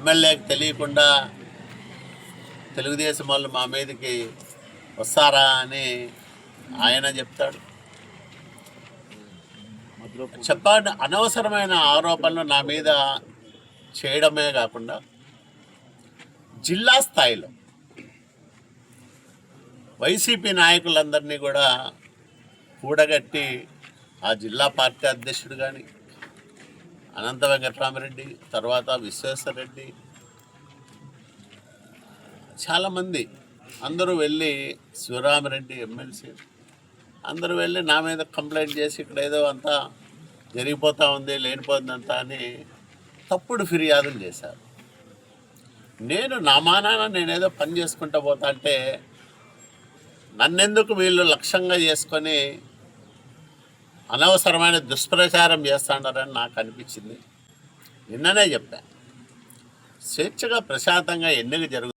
ఎమ్మెల్యేకి తెలియకుండా తెలుగుదేశం వాళ్ళు మా మీదకి వస్తారా అని ఆయన చెప్తాడు. చెప్పండి, అనవసరమైన ఆరోపణలు నా మీద చేయడమే కాకుండా జిల్లా స్థాయిలో వైసీపీ నాయకులందరినీ కూడా కూడగట్టి ఆ జిల్లా పార్టీ అధ్యక్షుడు కానీ అనంత వెంకటరామరెడ్డి, తర్వాత విశ్వేశ్వరరెడ్డి, చాలామంది అందరూ వెళ్ళి శివరామరెడ్డి ఎమ్మెల్సీ అందరూ వెళ్ళి నా మీద కంప్లైంట్ చేసి ఇక్కడ ఏదో అంతా జరిగిపోతూ ఉంది, లేనిపోతుందంతా అని తప్పుడు ఫిర్యాదులు చేశారు. నేను నా మానాన నేనేదో పని చేసుకుంటూ పోతా అంటే నన్నెందుకు వీళ్ళు లక్ష్యంగా చేసుకొని అనవసరమైన దుష్ప్రచారం చేస్తున్నారని నాకు అనిపించింది. నిన్ననే చెప్పా, స్వేచ్ఛగా ప్రశాంతంగా ఎన్నిక జరుగుతుంది.